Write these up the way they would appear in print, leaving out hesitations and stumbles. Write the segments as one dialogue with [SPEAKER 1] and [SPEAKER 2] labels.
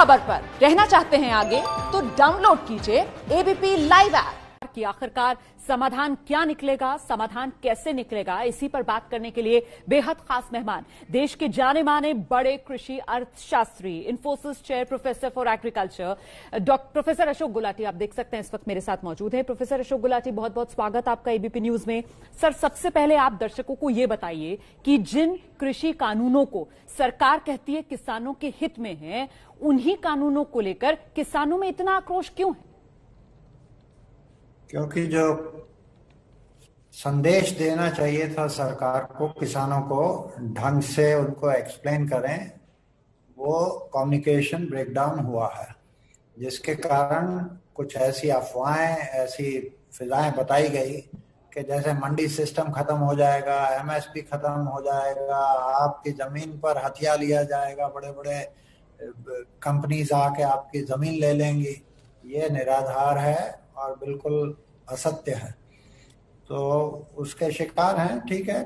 [SPEAKER 1] खबर पर रहना चाहते हैं आगे तो डाउनलोड कीजिए एबीपी लाइव ऐप। कि आखिरकार समाधान क्या निकलेगा, समाधान कैसे निकलेगा, इसी पर बात करने के लिए बेहद खास मेहमान, देश के जाने माने बड़े कृषि अर्थशास्त्री, Infosys chair professor for agriculture professor Ashok Gulati, आप देख सकते हैं इस वक्त मेरे साथ मौजूद है। प्रोफेसर अशोक गुलाटी, बहुत बहुत स्वागत आपका एबीपी न्यूज में। सर, सबसे पहले आप दर्शकों को यह बताइए कि जिन कृषि कानूनों को सरकार कहती है किसानों के हित में है, उन्हीं कानूनों को लेकर किसानों में इतना आक्रोश क्यों है?
[SPEAKER 2] क्योंकि जो संदेश देना चाहिए था सरकार को, किसानों को ढंग से उनको एक्सप्लेन करें, वो कम्युनिकेशन ब्रेकडाउन हुआ है, जिसके कारण कुछ ऐसी अफवाहें, ऐसी फिजाएं बताई गई कि जैसे मंडी सिस्टम खत्म हो जाएगा, एमएसपी खत्म हो जाएगा, आपकी जमीन पर हथिया लिया जाएगा, बड़े बड़े कंपनीज आके आपकी जमीन ले लेंगी। ये निराधार है और बिल्कुल असत्य है, तो उसके शिकार हैं। ठीक है,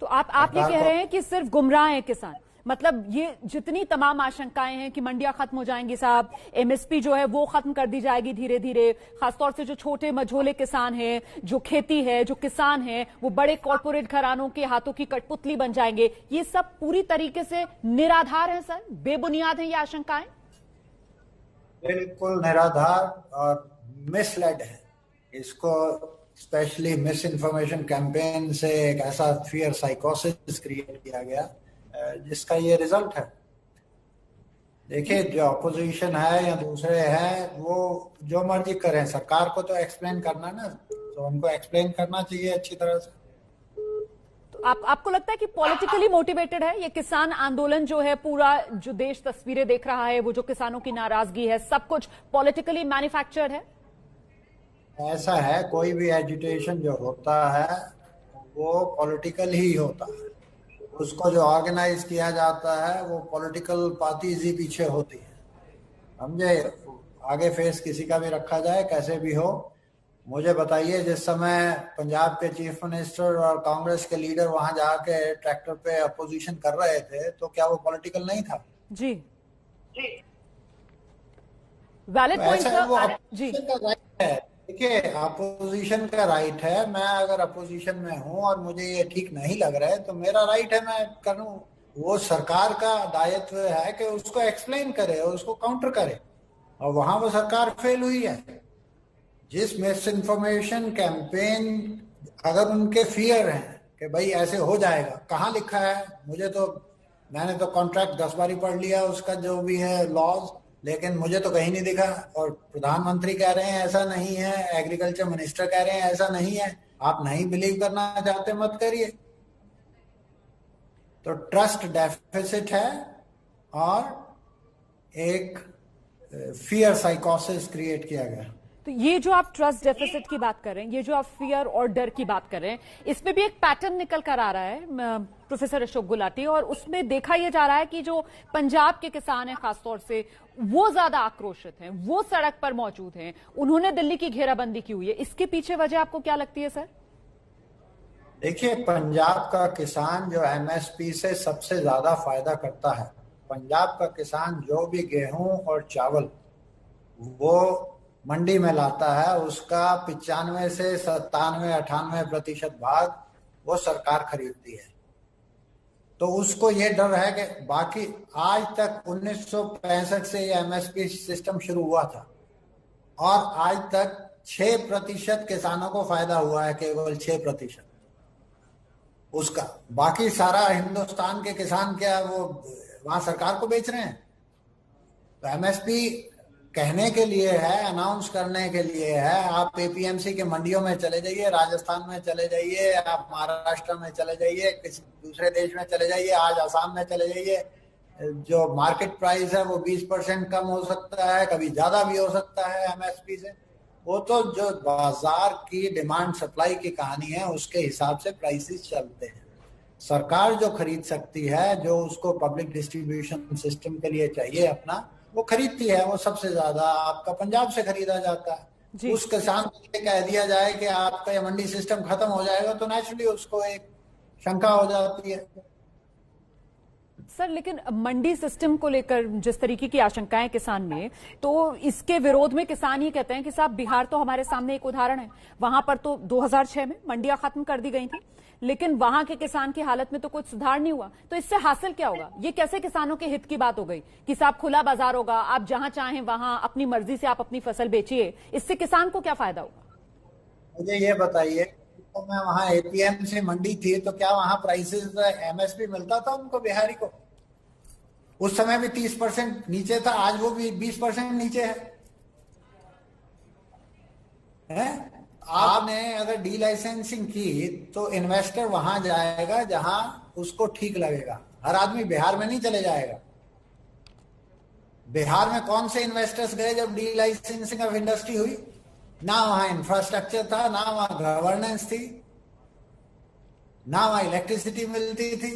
[SPEAKER 1] तो आप ये कह रहे हैं कि सिर्फ गुमराह हैं किसान? मतलब ये जितनी तमाम आशंकाएं हैं कि मंडियां खत्म हो जाएंगी साहब, एमएसपी जो है वो खत्म कर दी जाएगी धीरे धीरे, खासतौर से जो छोटे मझोले किसान हैं, जो खेती है, जो किसान हैं, वो बड़े कॉर्पोरेट घरानों के हाथों की कठपुतली बन जाएंगे, ये सब पूरी तरीके से निराधार है सर, बेबुनियाद है ये आशंकाएं?
[SPEAKER 2] बिल्कुल निराधार और मिसलेड है। इसको स्पेशली मिस इन्फॉर्मेशन कैंपेन से एक ऐसा फियर साइकोसिस क्रिएट किया गया जिसका ये रिजल्ट है। देखिए, जो अपोजिशन है या दूसरे हैं, वो जो मर्जी करें, सरकार को तो एक्सप्लेन करना ना, तो उनको एक्सप्लेन करना चाहिए अच्छी तरह से।
[SPEAKER 1] तो आपको लगता है कि पॉलिटिकली मोटिवेटेड है ये किसान आंदोलन जो है, पूरा जो देश तस्वीरें देख रहा है, वो जो किसानों की नाराजगी है, सब कुछ पॉलिटिकली मैन्युफैक्चर्ड है?
[SPEAKER 2] ऐसा है, कोई भी एजुटेशन जो होता है वो पॉलिटिकल ही होता है। उसको जो ऑर्गेनाइज किया जाता है वो पॉलिटिकल पार्टीज ही पीछे होती है, समझे। आगे फेस किसी का भी रखा जाए, कैसे भी हो। मुझे बताइए, जिस समय पंजाब के चीफ मिनिस्टर और कांग्रेस के लीडर वहां जाके ट्रैक्टर पे अपोजिशन कर रहे थे, तो क्या वो पॉलिटिकल नहीं था?
[SPEAKER 1] जी वैलिड पॉइंट सर। जी,
[SPEAKER 2] का राइट है। देखिए, अपोजिशन का राइट है। मैं अगर अपोजिशन में हूं और मुझे ये ठीक नहीं लग रहा है तो मेरा राइट है, मैं करूं। वो सरकार का दायित्व है कि उसको एक्सप्लेन करे और उसको काउंटर करे, और वहां वो सरकार फेल हुई है। जिस मिस इन्फॉर्मेशन कैंपेन, अगर उनके फियर हैं कि भाई ऐसे हो जाएगा, कहाँ लिखा है? मैंने तो कॉन्ट्रैक्ट 10 बारी पढ़ लिया उसका, जो भी है लॉज, लेकिन मुझे तो कहीं नहीं दिखा। और प्रधानमंत्री कह रहे हैं ऐसा नहीं है, एग्रीकल्चर मिनिस्टर कह रहे हैं ऐसा नहीं है। आप नहीं बिलीव करना चाहते, मत करिए। तो ट्रस्ट डेफिसिट है और एक फियर साइकोसिस क्रिएट किया गया।
[SPEAKER 1] तो ये जो आप ट्रस्ट डेफिसिट की बात कर रहे हैं, ये जो आप फियर और डर की बात कर रहे हैं, इसमें भी एक पैटर्न निकल कर आ रहा है प्रोफेसर अशोक गुलाटी, और उसमें देखा यह जा रहा है कि जो पंजाब के किसान हैं खासतौर से, वो ज्यादा आक्रोशित हैं, वो सड़क पर मौजूद हैं, उन्होंने दिल्ली की घेराबंदी की हुई है। इसके पीछे वजह आपको क्या लगती है सर?
[SPEAKER 2] देखिए, पंजाब का किसान जो एमएसपी से सबसे ज्यादा फायदा करता है, पंजाब का किसान जो भी गेहूं और चावल वो मंडी में लाता है, उसका 95 से 97-98% भाग वो सरकार खरीदती है। तो उसको ये डर है कि बाकी, आज तक 1965 से ये एमएसपी सिस्टम शुरू हुआ था और आज तक 6% किसानों को फायदा हुआ है, केवल 6% उसका। बाकी सारा हिंदुस्तान के किसान क्या वो वहां सरकार को बेच रहे हैं? तो एमएसपी कहने के लिए है, अनाउंस करने के लिए है। आप एपीएमसी के मंडियों में चले जाइए, राजस्थान में चले जाइए, आप महाराष्ट्र में चले जाइए, किसी दूसरे देश में चले जाइए, आज आसाम में चले जाइए, जो मार्केट प्राइस है वो 20% कम हो सकता है, कभी ज्यादा भी हो सकता है एमएसपी से। वो तो जो बाजार की डिमांड सप्लाई की कहानी है, उसके हिसाब से प्राइसेस चलते हैं। सरकार जो खरीद सकती है, जो उसको पब्लिक डिस्ट्रीब्यूशन सिस्टम के लिए चाहिए अपना, वो खरीदती है। वो सबसे ज्यादा आपका पंजाब से खरीदा जाता है। उस किसान को कह दिया जाए कि आपका ये मंडी सिस्टम खत्म हो जाएगा, तो नेचुरली उसको एक शंका हो जाती है।
[SPEAKER 1] सर, लेकिन मंडी सिस्टम को लेकर जिस तरीके की आशंकाएं किसान में, तो इसके विरोध में किसान ये कहते हैं कि साहब बिहार तो हमारे सामने एक उदाहरण है, वहां पर तो 2006 में मंडियां खत्म कर दी गई थी, लेकिन वहां के किसान की हालत में तो कुछ सुधार नहीं हुआ। तो इससे हासिल क्या होगा? ये कैसे किसानों के हित की बात हो गई कि साहब खुला बाजार होगा, आप जहां चाहें वहां अपनी मर्जी से आप अपनी फसल बेचिए, इससे किसान को क्या फायदा होगा?
[SPEAKER 2] मुझे ये बताइए, तो मैं वहाँ एपीएमसी मंडी थी तो क्या वहाँ प्राइसेस एमएसपी मिलता था उनको, बिहारी को? उस समय भी 30% नीचे था, आज वो भी 20% नीचे है? आपने अगर डी लाइसेंसिंग की तो इन्वेस्टर वहां जाएगा जहां उसको ठीक लगेगा। हर आदमी बिहार में नहीं चले जाएगा। बिहार में कौन से इन्वेस्टर्स गए जब डी लाइसेंसिंग ऑफ इंडस्ट्री हुई? ना वहां इंफ्रास्ट्रक्चर था, ना वहां गवर्नेंस थी, ना वहां इलेक्ट्रिसिटी मिलती थी।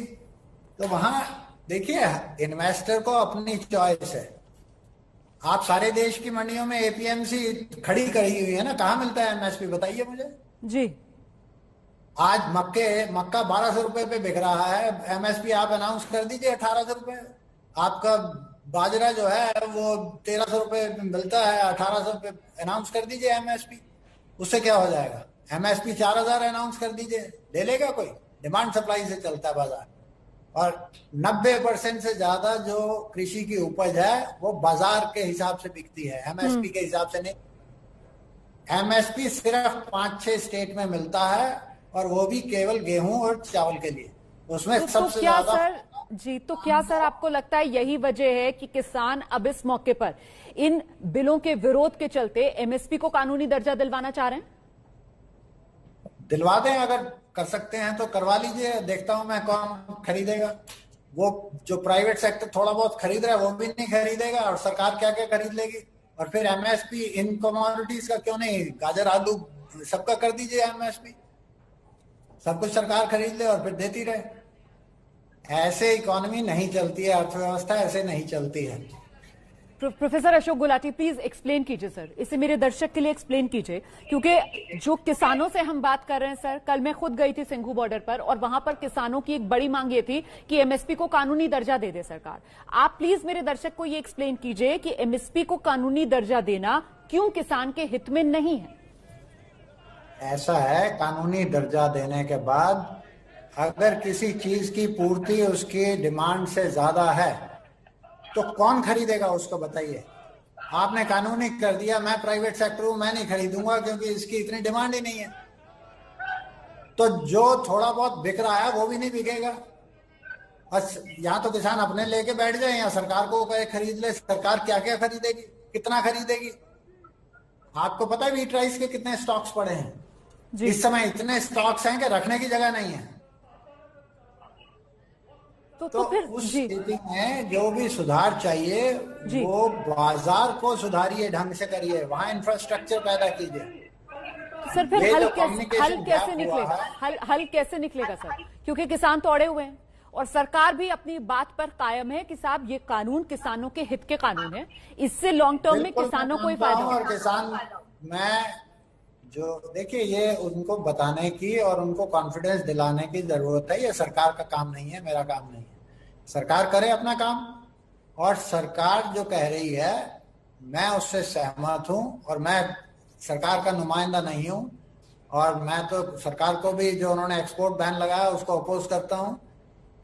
[SPEAKER 2] तो वहां देखिए, इन्वेस्टर को अपनी चॉइस है। आप सारे देश की मंडियों में एपीएमसी खड़ी करी हुई है ना, कहां मिलता है एमएसपी बताइए मुझे
[SPEAKER 1] जी।
[SPEAKER 2] आज मक्का 1200 रुपए पे बिक रहा है, एमएसपी आप अनाउंस कर दीजिए 1800 रुपए। आपका बाजरा जो है वो 1300 रुपए मिलता है, 1800 रुपए अनाउंस कर दीजिए एमएसपी। उससे क्या हो जाएगा? एमएसपी 4000 अनाउंस कर दीजिए, ले लेगा कोई? डिमांड सप्लाई से चलता है बाजार। और 90% से ज्यादा जो कृषि की उपज है वो बाजार के हिसाब से बिकती है, एमएसपी के हिसाब से नहीं। एमएसपी सिर्फ 5-6 स्टेट में मिलता है, और वो भी केवल गेहूं और चावल के लिए। उसमें सबसे ज्यादा
[SPEAKER 1] जी, तो क्या सर आपको लगता है यही वजह है कि किसान अब इस मौके पर इन बिलों के विरोध के चलते एमएसपी को कानूनी दर्जा दिलवाना चाह रहे हैं?
[SPEAKER 2] दिलवा दें, अगर कर सकते हैं तो करवा लीजिए। देखता हूं मैं कौन खरीदेगा। वो जो प्राइवेट सेक्टर थोड़ा बहुत खरीद रहा है वो भी नहीं खरीदेगा, और सरकार क्या क्या खरीद लेगी। और फिर एमएसपी इन कमोडिटीज का क्यों नहीं, गाजर आलू सबका कर दीजिए एमएसपी, सब कुछ सरकार खरीद ले और फिर देती रहे। ऐसे इकोनॉमी नहीं चलती है, अर्थव्यवस्था ऐसे नहीं चलती है।
[SPEAKER 1] Professor Ashok Gulati, please explain कीजिए सर, इसे मेरे दर्शक के लिए एक्सप्लेन कीजिए, क्योंकि जो किसानों से हम बात कर रहे हैं सर, कल मैं खुद गई थी सिंघू बॉर्डर पर, और वहां पर किसानों की एक बड़ी मांग ये थी कि एमएसपी को कानूनी दर्जा दे दे सरकार। आप प्लीज मेरे दर्शक को ये एक्सप्लेन कीजिए कि एमएसपी को कानूनी दर्जा देना क्यों किसान के हित में नहीं है?
[SPEAKER 2] ऐसा है, कानूनी दर्जा देने के बाद अगर किसी चीज की पूर्ति उसकी डिमांड से ज्यादा है तो कौन खरीदेगा उसको, बताइए। आपने कानूनी कर दिया, मैं प्राइवेट सेक्टर हूं, मैं नहीं खरीदूंगा क्योंकि इसकी इतनी डिमांड ही नहीं है। तो जो थोड़ा बहुत बिक रहा है वो भी नहीं बिकेगा। बस या तो किसान अपने लेके बैठ जाए या सरकार को कहे खरीद ले। सरकार क्या क्या खरीदेगी, कितना खरीदेगी? आपको पता है व्हीट राइस के कितने स्टॉक्स पड़े हैं? इस समय इतने स्टॉक्स हैं कि रखने की जगह नहीं है। तो फिर उस स्थिति में जो भी सुधार चाहिए वो बाजार को सुधारिए, ढंग से करिए, वहां इंफ्रास्ट्रक्चर पैदा कीजिए।
[SPEAKER 1] सर फिर हल कैसे निकलेगा? हल कैसे निकलेगा सर? क्योंकि किसान तो अड़े हुए हैं और सरकार भी अपनी बात पर कायम है कि साहब ये कानून किसानों के हित के कानून है, इससे लॉन्ग टर्म में किसानों को ही फायदा होगा।
[SPEAKER 2] और किसान, मैं जो देखिए, ये उनको बताने की और उनको कॉन्फिडेंस दिलाने की जरूरत है। ये सरकार का काम नहीं है, मेरा काम नहीं है। सरकार करे अपना काम, और सरकार जो कह रही है मैं उससे सहमत हूं, और मैं सरकार का नुमाइंदा नहीं हूं, और मैं तो सरकार को भी जो उन्होंने एक्सपोर्ट बैन लगाया उसको अपोज करता हूं।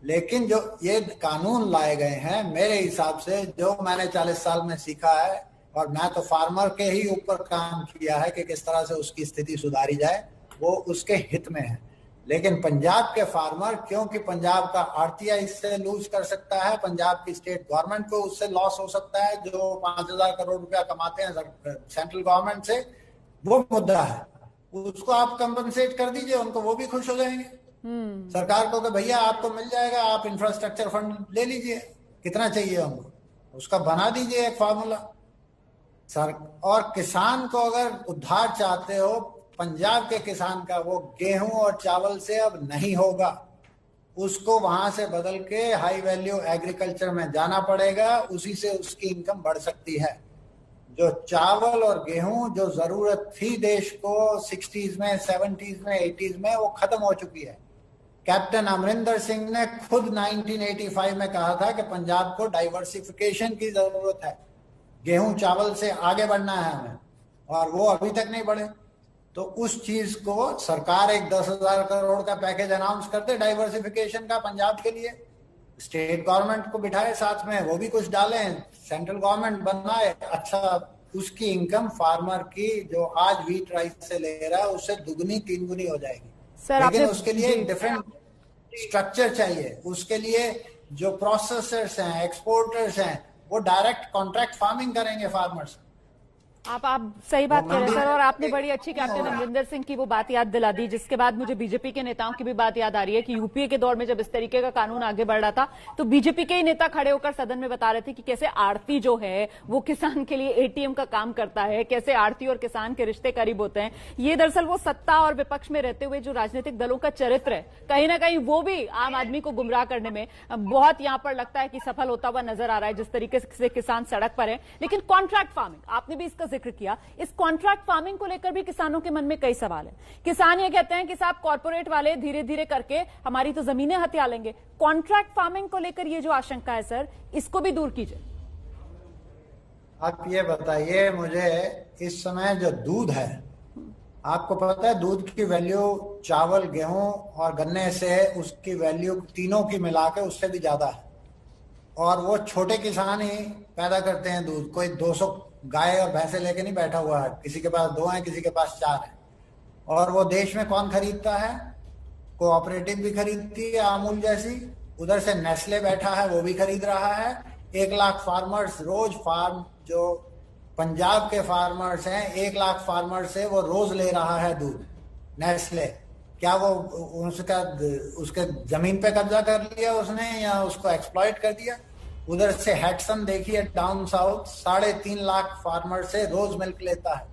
[SPEAKER 2] लेकिन जो ये कानून लाए गए हैं, मेरे हिसाब से जो मैंने 40 साल में सीखा है, और मैं तो फार्मर के ही ऊपर काम किया है कि किस तरह से उसकी स्थिति सुधारी जाए, वो उसके हित में है। लेकिन पंजाब के फार्मर, क्योंकि पंजाब का आरटीआई इससे लूज कर सकता है, पंजाब की स्टेट गवर्नमेंट को उससे लॉस हो सकता है, जो 5000 करोड़ रुपया कमाते हैं सेंट्रल गवर्नमेंट से, वो मुद्दा है। उसको आप कंपनसेट कर दीजिए उनको, वो भी खुश हो जाएंगे। सरकार को कि भैया आपको मिल जाएगा, आप इंफ्रास्ट्रक्चर फंड ले लीजिए, कितना चाहिए हमको, उसका बना दीजिए एक फार्मूला। और किसान को अगर उद्धार चाहते हो, पंजाब के किसान का, वो गेहूं और चावल से अब नहीं होगा। उसको वहां से बदल के हाई वैल्यू एग्रीकल्चर में जाना पड़ेगा, उसी से उसकी इनकम बढ़ सकती है। जो चावल और गेहूं जो जरूरत थी देश को 60s में, 70s में, 80s में, वो खत्म हो चुकी है। कैप्टन अमरिंदर सिंह ने खुद 1985 में कहा था कि पंजाब को डाइवर्सिफिकेशन की जरूरत है, गेहूं चावल से आगे बढ़ना है हमें, और वो अभी तक नहीं बढ़े। तो उस चीज को सरकार एक 10,000 करोड़ का पैकेज अनाउंस कर दे डाइवर्सिफिकेशन का पंजाब के लिए, स्टेट गवर्नमेंट को बिठाए साथ में, वो भी कुछ डालें, सेंट्रल गवर्नमेंट बनाए, अच्छा उसकी इनकम फार्मर की जो आज व्हीट राइस से ले रहा है उससे दुगनी तीन गुनी हो जाएगी।
[SPEAKER 1] सर
[SPEAKER 2] लेकिन उसके लिए एक डिफरेंट स्ट्रक्चर चाहिए, उसके लिए जो प्रोसेसर्स हैं, एक्सपोर्टर्स हैं, वो डायरेक्ट कॉन्ट्रैक्ट फार्मिंग करेंगे फार्मर्स।
[SPEAKER 1] आप सही बात कह रहे हैं सर, और आपने बड़ी अच्छी कैप्टन अमरिंदर सिंह की वो बात याद दिला दी, जिसके बाद मुझे बीजेपी के नेताओं की भी बात याद आ रही है कि यूपीए के दौर में जब इस तरीके का कानून आगे बढ़ रहा था तो बीजेपी के ही नेता खड़े होकर सदन में बता रहे थे कि कैसे आड़ती जो है वो किसान के लिए एटीएम का काम करता है, कैसे आड़ती और किसान के रिश्ते करीब होते हैं। ये दरअसल वो सत्ता और विपक्ष में रहते हुए जो राजनीतिक दलों का चरित्र है, कहीं ना कहीं वो भी आम आदमी को गुमराह करने में बहुत यहां पर लगता है कि सफल होता हुआ नजर आ रहा है, जिस तरीके से किसान सड़क पर है। लेकिन कॉन्ट्रैक्ट फार्मिंग, आपने भी इसका जिक्र किया, इस कॉन्ट्रैक्ट फार्मिंग को लेकर भी किसानों के मन में कई सवाल है। किसान ये कहते हैं कि साहब कॉर्पोरेट वाले धीरे धीरे करके हमारी तो जमीनें हथिया लेंगे। कॉन्ट्रैक्ट फार्मिंग को लेकर ये जो आशंका है सर, इसको भी दूर कीजिए।
[SPEAKER 2] आप ये बताइए मुझे, इस समय जो दूध है, आपको पता है दूध की वैल्यू चावल, गेहूं और गन्ने से उसकी वैल्यू तीनों की मिला के उससे भी ज्यादा है, और वो छोटे किसान ही पैदा करते हैं दूध। कोई 200 गाय और भैंसे लेके नहीं बैठा हुआ है, किसी के पास 2 हैं, किसी के पास 4 हैं। और वो देश में कौन खरीदता है? कोऑपरेटिव भी खरीदती है, अमूल जैसी, उधर से नेस्ले बैठा है वो भी खरीद रहा है। 1 लाख फार्मर्स रोज, फार्म जो पंजाब के फार्मर्स हैं, 1 लाख फार्मर से वो रोज ले रहा है दूध नेस्ले। क्या वो उसके जमीन पे कब्जा कर लिया उसने या उसको एक्सप्लॉइट कर दिया? उधर से हैटसन देखिए डाउन साउथ, 3.5 लाख फार्मर से रोज मिल्क लेता है।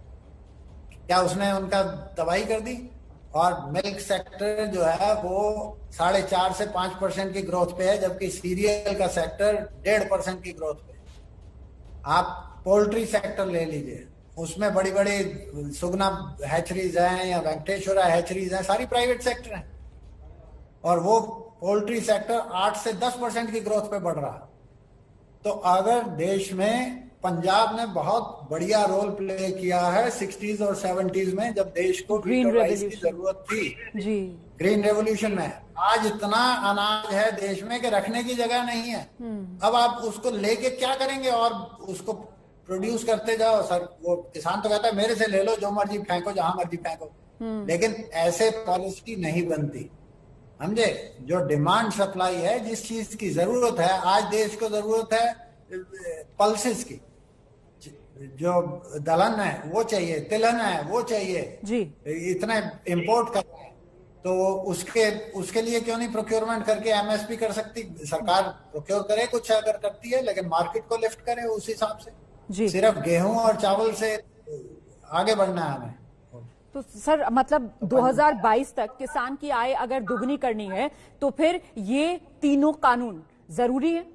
[SPEAKER 2] क्या उसने उनका तबाही कर दी? और मिल्क सेक्टर जो है वो 4.5 से 5% की ग्रोथ पे है, जबकि सीरियल का सेक्टर 1.5% की ग्रोथ पे। आप पोल्ट्री सेक्टर ले लीजिए, उसमें बड़ी बड़ी सुगना हैचरीज हैं या वेंकटेश्वरा हैचरीज हैं, सारी प्राइवेट सेक्टर हैं, और वो पोल्ट्री सेक्टर 8 से 10% की ग्रोथ पे बढ़ रहा है। तो अगर देश में पंजाब ने बहुत बढ़िया रोल प्ले किया है 60s और 70s में, जब देश को ग्रीन राइस की जरूरत थी जी, ग्रीन रेवोल्यूशन में। आज इतना अनाज है देश में कि रखने की जगह नहीं है। अब आप उसको लेके क्या करेंगे? और उसको प्रोड्यूस करते जाओ सर, वो किसान तो कहता है मेरे से ले लो, जो मर्जी फेंको, जहां मर्जी फेंको। लेकिन ऐसे पॉलिसी नहीं बनती, समझे? जो डिमांड सप्लाई है, जिस चीज की जरूरत है, आज देश को जरूरत है पल्सेस की, जो दलहन है वो चाहिए, तिलहन है वो चाहिए जी, इतना इंपोर्ट कर, तो उसके लिए क्यों नहीं प्रोक्योरमेंट करके एमएसपी कर सकती सरकार? प्रोक्योर करे कुछ अगर करती है, लेकिन मार्केट को लिफ्ट करे उस हिसाब से जी। सिर्फ गेहूं और चावल से आगे बढ़ना है हमें।
[SPEAKER 1] तो सर मतलब 2022 तक किसान की आय अगर दुगनी करनी है तो फिर ये तीनों कानून जरूरी है?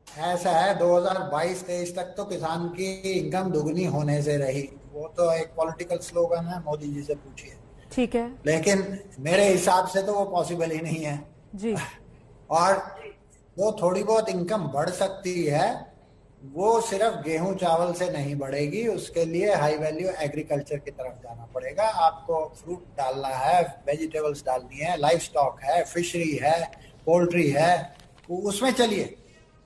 [SPEAKER 2] ऐसा है, 2022-23 तक तो किसान की इनकम दुगनी होने से रही, वो तो एक पॉलिटिकल स्लोगन है, मोदी जी से पूछिए।
[SPEAKER 1] ठीक है,
[SPEAKER 2] लेकिन मेरे हिसाब से तो वो पॉसिबल ही नहीं है जी। और वो थोड़ी बहुत इनकम बढ़ सकती है, वो सिर्फ गेहूं चावल से नहीं बढ़ेगी, उसके लिए हाई वैल्यू एग्रीकल्चर की तरफ जाना पड़ेगा। आपको फ्रूट डालना है, वेजिटेबल्स डालनी है, लाइफ स्टॉक है, फिशरी है, पोल्ट्री है, उसमें चलिए,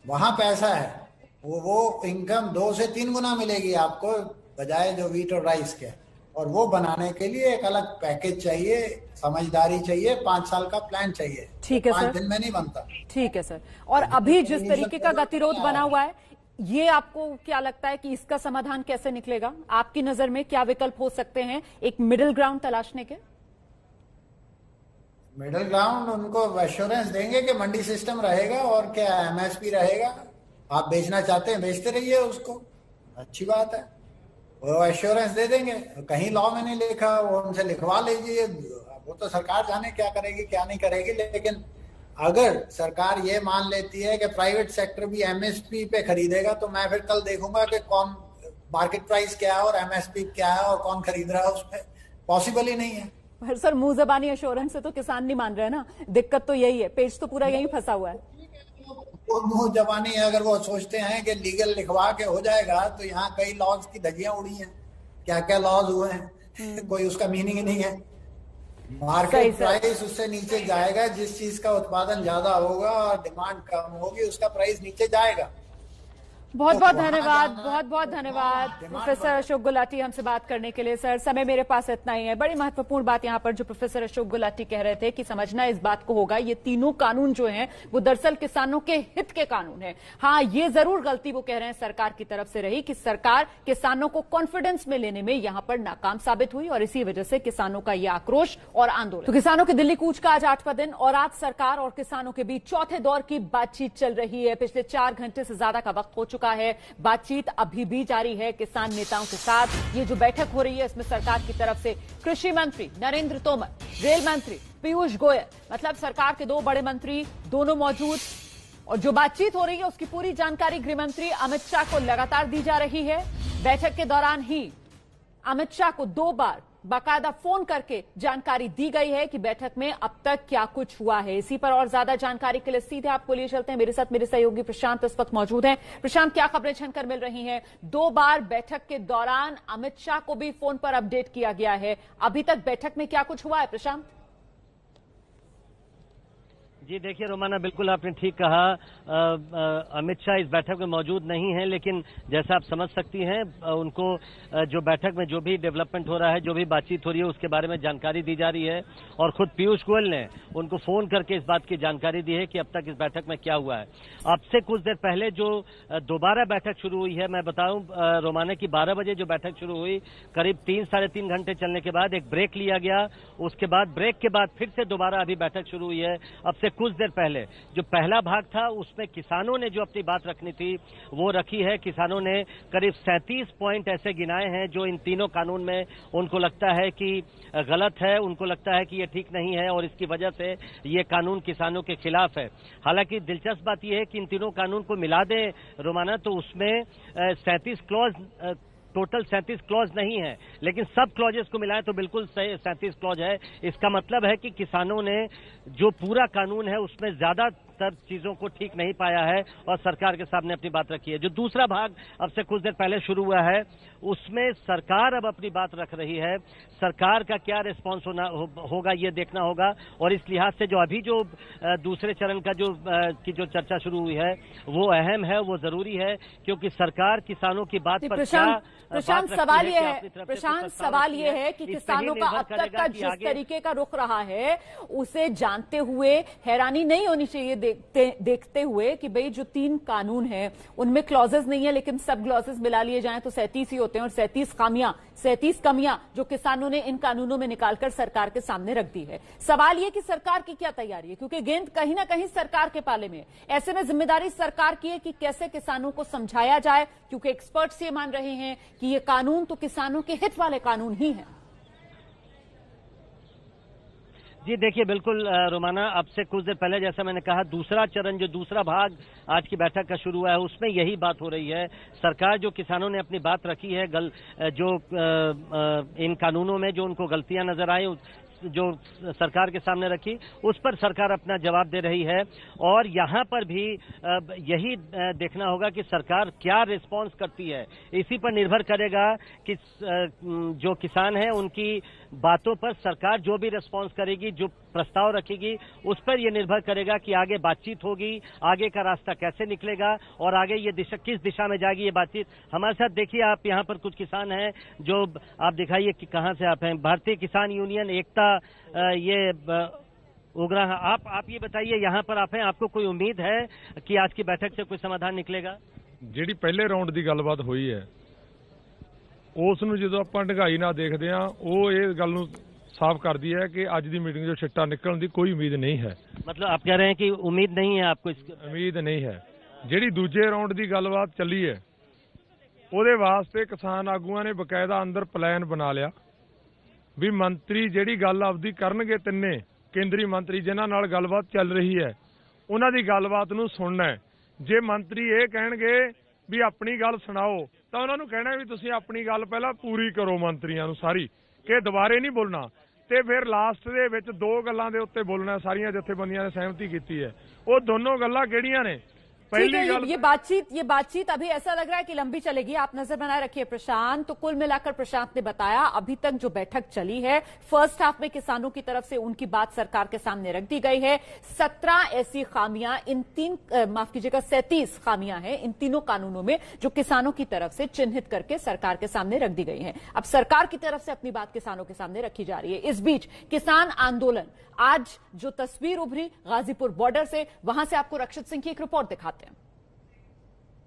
[SPEAKER 2] वहां पैसा है। वो इनकम 2 से 3 गुना मिलेगी आपको बजाय जो व्हीट और राइस के। और वो बनाने के लिए एक अलग पैकेज चाहिए, समझदारी चाहिए, 5 साल का प्लान चाहिए।
[SPEAKER 1] ठीक है सर,
[SPEAKER 2] 5 दिन में नहीं बनता।
[SPEAKER 1] ठीक है सर। और अभी जिस तरीके का गतिरोध बना हुआ है, ये आपको क्या लगता है कि इसका समाधान कैसे निकलेगा? आपकी नजर में क्या विकल्प हो सकते हैं एक मिडिल ग्राउंड तलाशने के?
[SPEAKER 2] मिडिल ग्राउंड उनको एश्योरेंस देंगे कि मंडी सिस्टम रहेगा और क्या एमएसपी रहेगा। आप बेचना चाहते हैं बेचते रहिए उसको, अच्छी बात है, वो एश्योरेंस दे देंगे। कहीं लॉ में नहीं लिखा, वो उनसे लिखवा लीजिए, वो तो सरकार जाने क्या करेगी क्या नहीं करेगी। लेकिन अगर सरकार ये मान लेती है कि प्राइवेट सेक्टर भी एमएसपी पे खरीदेगा, तो मैं फिर कल देखूंगा कि कौन मार्केट प्राइस क्या है और एमएसपी क्या है और कौन खरीद रहा है उस पर। पॉसिबल ही नहीं है।
[SPEAKER 1] पर सर मुंह जबानी एश्योरेंस से तो किसान नहीं मान रहे हैं ना, दिक्कत तो यही है, पेज तो पूरा यही फंसा हुआ है।
[SPEAKER 2] वो मुंह जबानी है, अगर वो सोचते हैं कि लीगल लिखवा के हो जाएगा तो यहाँ कई लॉज की धज्जियां उड़ी हैं, क्या क्या लॉज हुए हैं कोई उसका मीनिंग ही नहीं है। मार्केट प्राइस उससे नीचे जाएगा, जिस चीज का उत्पादन ज्यादा होगा और डिमांड कम होगी उसका प्राइस नीचे जाएगा।
[SPEAKER 1] बहुत बहुत धन्यवाद, बहुत बहुत धन्यवाद प्रोफेसर अशोक गुलाटी हमसे बात करने के लिए। सर समय मेरे पास इतना ही है। बड़ी महत्वपूर्ण बात यहां पर जो प्रोफेसर अशोक गुलाटी कह रहे थे कि समझना इस बात को होगा ये तीनों कानून जो हैं वो दरअसल किसानों के हित के कानून हैं। हाँ, ये जरूर गलती वो कह रहे हैं सरकार की तरफ से रही कि सरकार किसानों को कॉन्फिडेंस में लेने में यहां पर नाकाम साबित हुई और इसी वजह से किसानों का यह आक्रोश और आंदोलन। तो किसानों के दिल्ली कूच का आज 8वां दिन और आज सरकार और किसानों के बीच चौथे दौर की बातचीत चल रही है। पिछले 4 घंटे से ज्यादा का वक्त हो चुका है, बातचीत अभी भी जारी है किसान नेताओं के साथ। ये जो बैठक हो रही है इसमें सरकार की तरफ से कृषि मंत्री नरेंद्र तोमर, रेल मंत्री पीयूष गोयल, मतलब सरकार के 2 बड़े मंत्री दोनों मौजूद। और जो बातचीत हो रही है उसकी पूरी जानकारी गृह मंत्री अमित शाह को लगातार दी जा रही है। बैठक के दौरान ही अमित शाह को 2 बार बाकायदा फोन करके जानकारी दी गई है कि बैठक में अब तक क्या कुछ हुआ है। इसी पर और ज्यादा जानकारी के लिए सीधे आपको लिए चलते हैं। मेरे साथ मेरे सहयोगी प्रशांत इस वक्त मौजूद हैं। प्रशांत, क्या खबरें छनकर मिल रही हैं? 2 बार बैठक के दौरान अमित शाह को भी फोन पर अपडेट किया गया है, अभी तक बैठक में क्या कुछ हुआ है प्रशांत?
[SPEAKER 3] जी देखिए रोमाना, बिल्कुल आपने ठीक कहा, अमित शाह इस बैठक में मौजूद नहीं है, लेकिन जैसा आप समझ सकती हैं उनको जो बैठक में जो भी डेवलपमेंट हो रहा है, जो भी बातचीत हो रही है उसके बारे में जानकारी दी जा रही है। और खुद पीयूष गोयल ने उनको फोन करके इस बात की जानकारी दी है कि अब तक इस बैठक में क्या हुआ है। अब से कुछ देर पहले जो दोबारा बैठक शुरू हुई है, मैं बताऊं रोमाना की 12 बजे जो बैठक शुरू हुई, करीब 3 साढ़े 3 घंटे चलने के बाद एक ब्रेक लिया गया। उसके बाद ब्रेक के बाद फिर से दोबारा अभी बैठक शुरू हुई है। अब से कुछ देर पहले जो पहला भाग था उसमें किसानों ने जो अपनी बात रखनी थी वो रखी है। किसानों ने करीब 37 पॉइंट ऐसे गिनाए हैं जो इन तीनों कानून में उनको लगता है कि गलत है, उनको लगता है कि ये ठीक नहीं है और इसकी वजह से ये कानून किसानों के खिलाफ है। हालांकि दिलचस्प बात यह है कि इन तीनों कानून को मिला दें रोमाना तो उसमें 37 क्लॉज, टोटल 37 क्लॉज नहीं है, लेकिन सब क्लॉजेस को मिलाएं तो बिल्कुल 37 क्लॉज है। इसका मतलब है कि किसानों ने जो पूरा कानून है उसमें ज्यादातर चीजों को ठीक नहीं पाया है और सरकार के सामने अपनी बात रखी है। जो दूसरा भाग अब से कुछ देर पहले शुरू हुआ है उसमें सरकार अब अपनी बात रख रही है। सरकार का क्या रिस्पॉन्स होगा ये देखना होगा और इस लिहाज से जो अभी जो दूसरे चरण का जो चर्चा शुरू हुई है वो अहम है, वो जरूरी है, क्योंकि सरकार किसानों की बात पर
[SPEAKER 1] प्रशांत सवाल ये है कि किसानों का अब तक का जिस तरीके का रुख रहा है उसे जानते हुए हैरानी नहीं होनी चाहिए देखते हुए कि भाई जो 3 कानून हैं उनमें क्लॉजेस नहीं है, लेकिन सब क्लॉजेस मिला लिए जाएं तो 37 ही होते हैं और 37 कमियां जो किसानों ने इन कानूनों में निकालकर सरकार के सामने रख दी है। सवाल ये कि सरकार की क्या तैयारी है, क्योंकि गेंद कहीं ना कहीं सरकार के पाले में है। ऐसे में जिम्मेदारी सरकार की है कि कैसे किसानों को समझाया जाए, क्योंकि एक्सपर्ट्स ये मान रहे हैं कि ये कानून तो किसानों के हित वाले कानून ही हैं।
[SPEAKER 3] जी देखिए बिल्कुल रोमाना, अब से कुछ देर पहले जैसा मैंने कहा दूसरा चरण, जो दूसरा भाग आज की बैठक का शुरू हुआ है उसमें यही बात हो रही है। सरकार जो किसानों ने अपनी बात रखी है, जो इन कानूनों में जो उनको गलतियां नजर आई जो सरकार के सामने रखी उस पर सरकार अपना जवाब दे रही है। और यहाँ पर भी यही देखना होगा कि सरकार क्या रिस्पॉन्स करती है। इसी पर निर्भर करेगा कि जो किसान हैं उनकी बातों पर सरकार जो भी रिस्पॉन्स करेगी, जो प्रस्ताव रखेगी, उस पर यह निर्भर करेगा कि आगे बातचीत होगी, आगे का रास्ता कैसे निकलेगा और आगे ये दिशा किस दिशा में जाएगी ये बातचीत। हमारे साथ देखिए आप यहाँ पर कुछ किसान हैं, जो आप दिखाइए कि कहाँ से आप हैं। भारतीय किसान यूनियन एकता ये उगरा, आप ये बताइए यहाँ पर आप हैं, आपको कोई उम्मीद है कि आज की बैठक से कोई समाधान निकलेगा?
[SPEAKER 4] ਜਿਹੜੀ ਪਹਿਲੇ ਰਾਉਂਡ ਦੀ ਗੱਲਬਾਤ ਹੋਈ ਹੈ ਉਸ ਨੂੰ ਜਦੋਂ ਆਪਾਂ ਢੰਗਾਈ ਨਾਲ ਦੇਖਦੇ ਆ ਉਹ ਇਹ ਗੱਲ ਨੂੰ साफ कर दिया है कि आज की मीटिंग जो छिट्टा निकलने की कोई उम्मीद नहीं है।
[SPEAKER 3] मतलब आप कह रहे हैं कि उम्मीद नहीं है आपको?
[SPEAKER 4] उम्मीद नहीं है। जिहड़ी दूजे राउंड की गलबात चली है ਉਹਦੇ वास्ते किसान आगूआं ने बकायदा अंदर प्लान बना लिया भी मंत्री जिहड़ी गल आपदी करनगे, तिन्ने केंद्री मंत्री जिन्हां नाल गलबात चल रही है उन्हां दी गलबात नूं सुनना है। जे मंत्री ये कहणगे भी अपनी गल सुनाओ तो उन्हां नूं कहना भी तुसीं अपनी गल पहलां पूरी करो मंत्रियां नूं सारी, कि दोबारे नहीं बोलना। ਤੇ ਫਿਰ ਲਾਸਟ ਦੇ ਵਿੱਚ ਦੋ ਗੱਲਾਂ ਦੇ ਉੱਤੇ ਬੋਲਣਾ ਸਾਰੀਆਂ ਜਥੇਬੰਦੀਆਂ ਨੇ ਸਹਿਮਤੀ ਕੀਤੀ ਹੈ। ਉਹ ਦੋਨੋਂ ਗੱਲਾਂ ਕਿਹੜੀਆਂ ਨੇ?
[SPEAKER 1] ठीक है, ये बातचीत अभी ऐसा लग रहा है कि लंबी चलेगी। आप नजर बनाए रखिए प्रशांत। तो कुल मिलाकर प्रशांत ने बताया अभी तक जो बैठक चली है, फर्स्ट हाफ में किसानों की तरफ से उनकी बात सरकार के सामने रख दी गई है। 17 ऐसी खामियां इन 37 खामियां हैं इन तीनों कानूनों में जो किसानों की तरफ से चिन्हित करके सरकार के सामने रख दी गई है। अब सरकार की तरफ से अपनी बात किसानों के सामने रखी जा रही है। इस बीच किसान आंदोलन, आज जो तस्वीर उभरी गाजीपुर बॉर्डर से, वहां से आपको रक्षित सिंह की एक रिपोर्ट दिखाते हैं।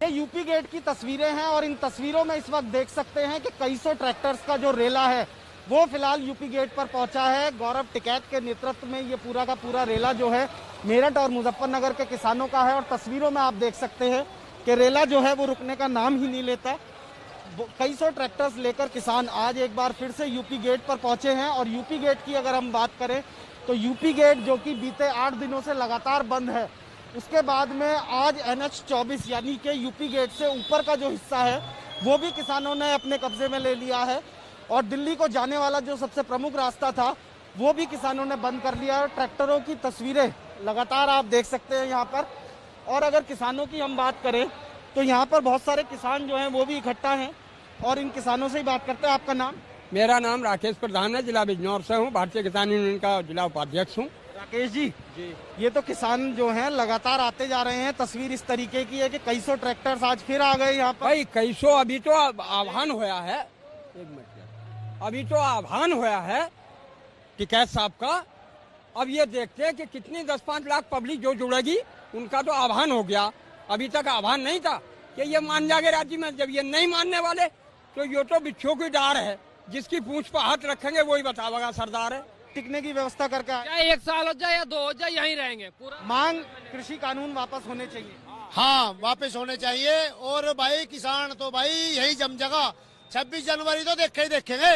[SPEAKER 5] ये यूपी गेट की तस्वीरें हैं और इन तस्वीरों में इस वक्त देख सकते हैं कि कई सौ ट्रैक्टर्स का जो रेला है वो फिलहाल यूपी गेट पर पहुंचा है। गौरव टिकैत के नेतृत्व में ये पूरा का पूरा रेला जो है मेरठ और मुजफ्फरनगर के किसानों का है और तस्वीरों में आप देख सकते हैं कि रेला जो है वो रुकने का नाम ही नहीं लेता। कई सौ ट्रैक्टर्स लेकर किसान आज एक बार फिर से यूपी गेट पर पहुंचे हैं। और यूपी गेट की अगर हम बात करें तो यूपी गेट जो कि बीते 8 दिनों से लगातार बंद है, उसके बाद में आज NH 24 यानी कि यूपी गेट से ऊपर का जो हिस्सा है वो भी किसानों ने अपने कब्जे में ले लिया है। और दिल्ली को जाने वाला जो सबसे प्रमुख रास्ता था वो भी किसानों ने बंद कर लिया है। ट्रैक्टरों की तस्वीरें लगातार आप देख सकते हैं यहाँ पर। और अगर किसानों की हम बात करें तो यहाँ पर बहुत सारे किसान जो हैं वो भी इकट्ठा हैं और इन किसानों से ही बात करते हैं। आपका नाम?
[SPEAKER 6] मेरा नाम राकेश प्रधान है, जिला बिजनौर से हूँ, भारतीय किसान यूनियन का जिला उपाध्यक्ष हूँ।
[SPEAKER 5] राकेश जी, ये तो किसान जो हैं लगातार आते जा रहे हैं। तस्वीर इस तरीके की है कि कई सौ ट्रैक्टर्स आज फिर आ गए यहाँ पर।
[SPEAKER 6] भाई कई सौ अभी तो आह्वान होया है, एक मिनट, अभी तो आह्वान होया है टिकैत साहब का। अब ये देखते हैं कि कितनी 10-5 लाख पब्लिक जो जुड़ेगी, उनका तो आह्वान हो गया। अभी तक आह्वान नहीं था कि ये मान जाएंगे राज्य में। जब ये नहीं मानने वाले तो ये तो बिच्छू की डार है, जिसकी पूंछ पर हाथ रखेंगे वही बतावेगा सरदार है।
[SPEAKER 5] टिकने की व्यवस्था करके
[SPEAKER 7] चाहे 1 साल हो जाए या 2 हो जाए, यहीं रहेंगे पूरा।
[SPEAKER 5] मांग कृषि कानून वापस होने चाहिए।
[SPEAKER 8] हाँ, वापस होने चाहिए। और भाई किसान तो भाई यही जम जगह 26 जनवरी तो देखे ही देखेंगे।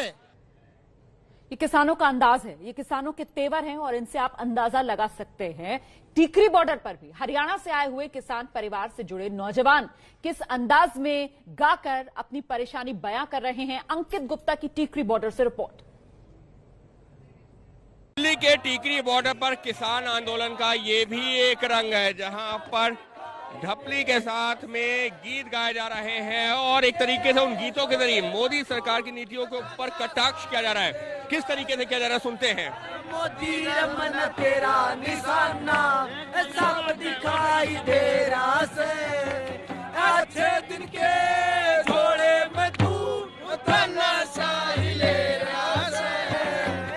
[SPEAKER 1] ये किसानों का अंदाज है, ये किसानों के तेवर हैं और इनसे आप अंदाजा लगा सकते हैं। टीकरी बॉर्डर पर भी हरियाणा से आए हुए किसान परिवार से जुड़े नौजवान किस अंदाज में गाकर अपनी परेशानी बयां कर रहे हैं। अंकित गुप्ता की टीकरी बॉर्डर से रिपोर्ट।
[SPEAKER 9] दिल्ली के टीकरी बॉर्डर पर किसान आंदोलन का ये भी एक रंग है, जहां पर ढपली के साथ में गीत गाए जा रहे हैं और एक तरीके से उन गीतों के जरिए मोदी सरकार की नीतियों के ऊपर कटाक्ष किया जा रहा है। किस तरीके से किया जा रहा है, सुनते हैं।
[SPEAKER 10] मोदी रमन तेरा निशाना सब दिखाई दे रहा से, अच्छे दिन के घोड़े में तू तानाशाही ले रहा से।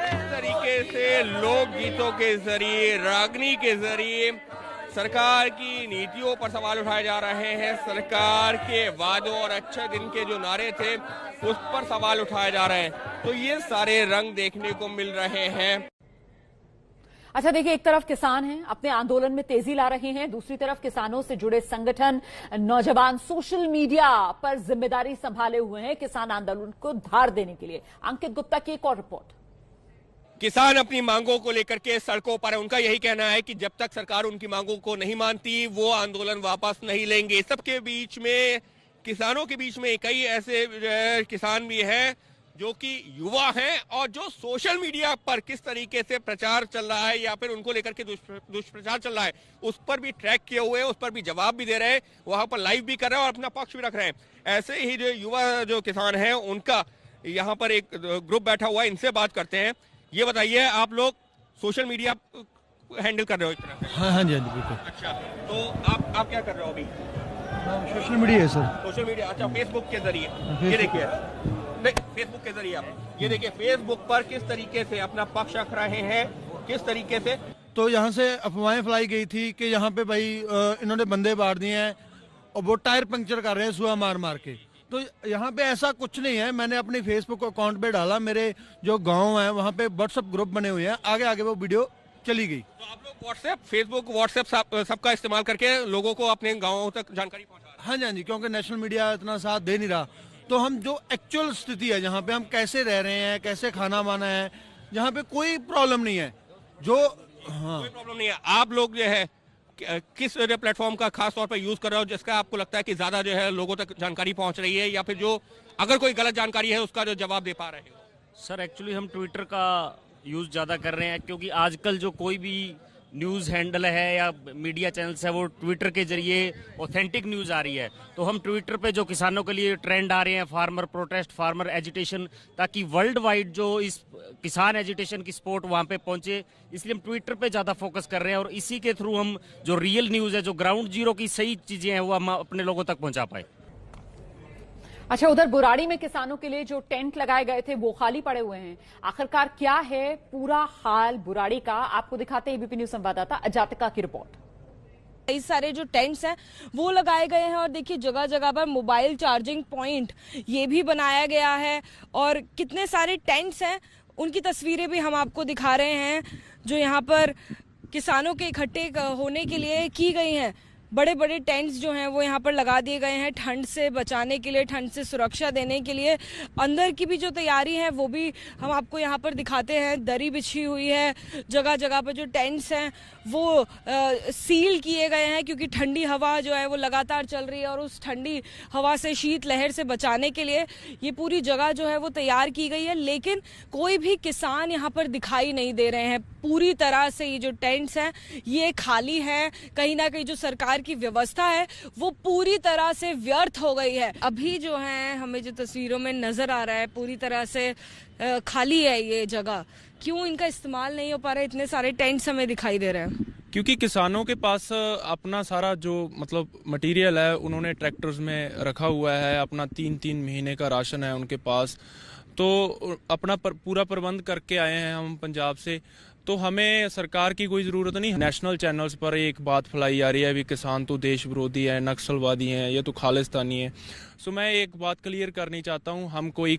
[SPEAKER 9] इस तरीके से लोक गीतों के जरिए, रागनी के जरिए सरकार की नीतियों पर सवाल उठाए जा रहे हैं। सरकार के वादों और अच्छे दिन के जो नारे थे उस पर सवाल उठाए जा रहे हैं। तो ये सारे रंग देखने को मिल रहे हैं।
[SPEAKER 1] अच्छा देखिए, एक तरफ किसान हैं, अपने आंदोलन में तेजी ला रहे हैं, दूसरी तरफ किसानों से जुड़े संगठन, नौजवान सोशल मीडिया पर जिम्मेदारी संभाले हुए हैं किसान आंदोलन को धार देने के लिए। अंकित गुप्ता की एक और रिपोर्ट।
[SPEAKER 9] किसान अपनी मांगों को लेकर के सड़कों पर है। उनका यही कहना है कि जब तक सरकार उनकी मांगों को नहीं मानती वो आंदोलन वापस नहीं लेंगे। सबके बीच में, किसानों के बीच में कई ऐसे किसान भी हैं जो कि युवा हैं और जो सोशल मीडिया पर किस तरीके से प्रचार चल रहा है या फिर उनको लेकर के दुष्प्रचार चल रहा है उस पर भी ट्रैक किए हुए हैं, उस पर भी जवाब भी दे रहे हैं, वहां पर लाइव भी कर रहे हैं और अपना पक्ष भी रख रहे हैं। ऐसे ही जो युवा जो किसान हैं उनका यहाँ पर एक ग्रुप बैठा हुआ है, इनसे बात करते हैं। ये बताइए, आप लोग सोशल मीडिया हैंडल कर रहे हो इस तरह से?
[SPEAKER 11] हाँ जी बिल्कुल।
[SPEAKER 9] अच्छा, तो आप क्या कर रहे हो अभी?
[SPEAKER 11] सोशल मीडिया है सर।
[SPEAKER 9] सोशल मीडिया, अच्छा, फेसबुक के जरिए। ये देखिए, फेसबुक के जरिए आप ये देखिए फेसबुक पर किस तरीके से अपना पक्ष रख रहे हैं, किस तरीके से।
[SPEAKER 11] तो यहाँ से अफवाहें फैलाई गई थी कि यहाँ पे भाई इन्होंने बंदे बांट दिए हैं और वो टायर पंक्चर कर रहे हैं सुहा मार मार के। तो यहाँ पे ऐसा कुछ नहीं है। मैंने अपनी फेसबुक अकाउंट पे डाला, मेरे जो गांव है वहाँ पे व्हाट्सएप ग्रुप बने हुए हैं, आगे आगे वो वीडियो चली गई।
[SPEAKER 9] तो आप लोग व्हाट्सएप, फेसबुक, व्हाट्सएप सबका इस्तेमाल करके लोगों को अपने गाँवों तक जानकारी पहुँचा रहे हैं?
[SPEAKER 11] हाँ जी, हाँ जी, क्योंकि नेशनल मीडिया इतना साथ दे नहीं रहा। तो हम जो एक्चुअल स्थिति है जहाँ पे हम कैसे रह रहे हैं, कैसे खाना वाना है, जहाँ पे कोई प्रॉब्लम नहीं है, जो हाँ
[SPEAKER 9] कोई प्रॉब्लम नहीं है। आप लोग जो है किस प्लेटफॉर्म का खास तौर पर यूज कर रहे हो जिसका आपको लगता है कि ज्यादा जो है लोगों तक जानकारी पहुंच रही है, या फिर जो अगर कोई गलत जानकारी है उसका जो जवाब दे पा रहे हो?
[SPEAKER 12] सर एक्चुअली हम ट्विटर का यूज़ ज़्यादा कर रहे हैं, क्योंकि आजकल जो कोई भी न्यूज़ हैंडल है या मीडिया चैनल्स है वो ट्विटर के जरिए ऑथेंटिक न्यूज़ आ रही है। तो हम ट्विटर पे जो किसानों के लिए ट्रेंड आ रहे हैं, फार्मर प्रोटेस्ट, फार्मर एजिटेशन, ताकि वर्ल्ड वाइड जो इस किसान एजिटेशन की सपोर्ट वहाँ पे पहुँचे, इसलिए हम ट्विटर पे ज़्यादा फोकस कर रहे हैं और इसी के थ्रू हम जो रियल न्यूज़ है, जो ग्राउंड जीरो की सही चीज़ें हैं, वो हम अपने लोगों तक पहुँचा पाए।
[SPEAKER 1] अच्छा, उधर बुराड़ी में किसानों के लिए जो टेंट लगाए गए थे वो खाली पड़े हुए हैं। आखिरकार क्या है पूरा हाल बुराड़ी का, आपको दिखाते हैं एबीपी न्यूज संवाददाता अजातिका की रिपोर्ट।
[SPEAKER 13] कई सारे जो टेंट्स हैं वो लगाए गए हैं और देखिए जगह जगह पर मोबाइल चार्जिंग पॉइंट ये भी बनाया गया है और कितने सारे टेंट्स हैं उनकी तस्वीरें भी हम आपको दिखा रहे हैं जो यहाँ पर किसानों के इकट्ठे होने के लिए की गई हैं। बड़े बड़े टेंट्स जो हैं वो यहाँ पर लगा दिए गए हैं ठंड से बचाने के लिए, ठंड से सुरक्षा देने के लिए। अंदर की भी जो तैयारी है वो भी हम आपको यहाँ पर दिखाते हैं। दरी बिछी हुई है, जगह जगह पर जो टेंट्स हैं वो सील किए गए हैं क्योंकि ठंडी हवा जो है वो लगातार चल रही है और उस ठंडी हवा से, शीत लहर से बचाने के लिए ये पूरी जगह जो है वो तैयार की गई है। लेकिन कोई भी किसान यहाँ पर दिखाई नहीं दे रहे हैं। पूरी तरह से ये जो टेंट्स हैं ये खाली हैं। कहीं ना कहीं जो सरकार की व्यवस्था है वो पूरी तरह से व्यर्थ हो गई है। अभी जो है हमें जो तस्वीरों में नजर आ रहा है पूरी तरह से खाली है ये जगह। क्यों इनका इस्तेमाल नहीं हो पा रहा है? इतने सारे टेंट्स हमें दिखाई दे रहे हैं
[SPEAKER 14] क्योंकि किसानों के पास अपना सारा जो मटेरियल है उन्होंने ट्रैक्टर्स में रखा हुआ है। अपना 3-3 महीने का राशन है उनके पास, तो अपना पूरा प्रबंध करके आए हैं हम पंजाब से। तो हमें सरकार की कोई ज़रूरत नहीं। नेशनल चैनल्स पर एक बात फैलाई जा रही है, अभी किसान तो देश विरोधी है, नक्सलवादी हैं, ये तो खालिस्तानी है। सो मैं एक बात क्लियर करनी चाहता हूँ, हम कोई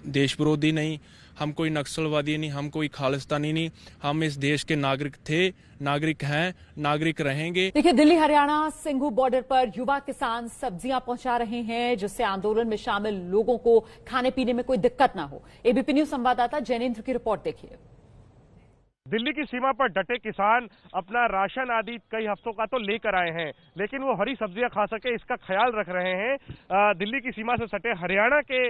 [SPEAKER 14] देश विरोधी नहीं, हम कोई नक्सलवादी नहीं, हम कोई खालिस्तानी नहीं। हम इस देश के नागरिक थे, नागरिक हैं, नागरिक रहेंगे।
[SPEAKER 1] देखिए, दिल्ली हरियाणा सिंघू बॉर्डर पर युवा किसान सब्जियां पहुंचा रहे हैं जिससे आंदोलन में शामिल लोगों को खाने पीने में कोई दिक्कत ना हो। एबीपी न्यूज संवाददाता जैनेन्द्र की रिपोर्ट देखिए।
[SPEAKER 15] दिल्ली की सीमा पर डटे किसान अपना राशन आदि कई हफ्तों का तो लेकर आए हैं, लेकिन वो हरी सब्जियां खा सके इसका ख्याल रख रहे हैं। दिल्ली की सीमा से सटे हरियाणा के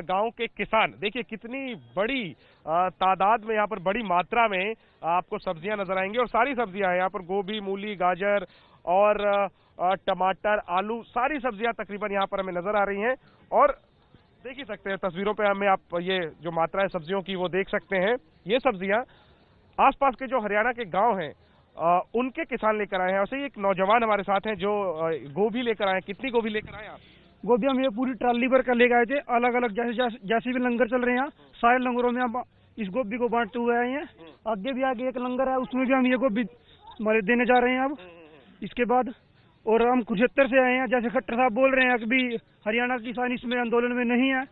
[SPEAKER 15] गांव के किसान, देखिए कितनी बड़ी तादाद में यहाँ पर बड़ी मात्रा में आपको सब्जियां नजर आएंगी और सारी सब्जियां हैं यहाँ पर। गोभी, मूली, गाजर और टमाटर, आलू, सारी सब्जियां तकरीबन यहाँ पर हमें नजर आ रही हैं। और देख ही सकते हैं तस्वीरों पे हमें, आप ये जो मात्रा है सब्जियों की वो देख सकते हैं। ये सब्जियां आसपास के जो हरियाणा के गांव हैं उनके किसान लेकर आए हैं। वैसे ही एक नौजवान हमारे साथ हैं जो गोभी लेकर आए हैं। कितनी गोभी लेकर आए आप?
[SPEAKER 16] गोभी हम ये पूरी ट्राली भर कर लेकर आए थे। अलग अलग जैसे भी लंगर चल रहे हैं, सारे लंगरों में हम इस गोभी को बांटते हुए आए हैं। आगे भी आगे एक लंगर है, उसमें भी हम ये गोभी हमारे देने जा रहे हैं अब। इसके बाद और हम कुरुक्षेत्र से आए हैं। जैसे खट्टर साहब बोल रहे हैं कि भी हरियाणा के किसान इसमें आंदोलन में नहीं है,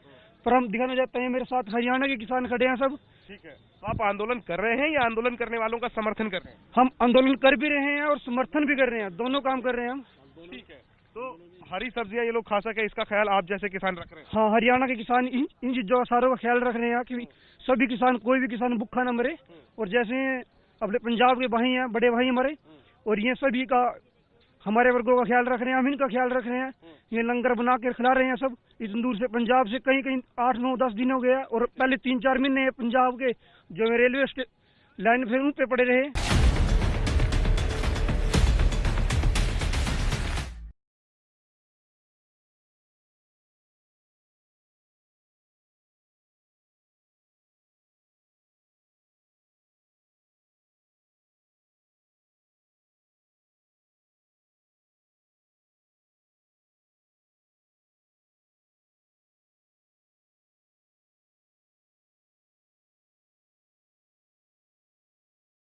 [SPEAKER 16] पर हम दिखाना चाहते हैं मेरे साथ हरियाणा के किसान खड़े हैं सब।
[SPEAKER 15] ठीक है, तो आप आंदोलन कर रहे हैं या आंदोलन करने वालों का समर्थन कर रहे हैं?
[SPEAKER 16] हम आंदोलन कर भी रहे हैं और समर्थन भी कर रहे हैं, दोनों काम कर रहे हैं हम।
[SPEAKER 15] ठीक है, तो हरी सब्जियां ये लोग खा सके इसका ख्याल आप जैसे किसान रख रहे हैं?
[SPEAKER 16] हाँ, हरियाणा के किसान इन चीजों का सारों का ख्याल रख रहे हैं कि सभी किसान, कोई भी किसान भूखा न मरे। और जैसे अपने पंजाब के भाई हैं, बड़े भाई हमारे, और ये सभी का हमारे वर्गों का ख्याल रख रहे हैं, हम इनका ख्याल रख रहे हैं। ये लंगर बना के खिला रहे हैं सब। इतनी दूर से पंजाब से कहीं 8-9-10 दिन हो गया और पहले 3-4 महीने पंजाब के जो रेलवे लाइन पे उन पे पड़े रहे।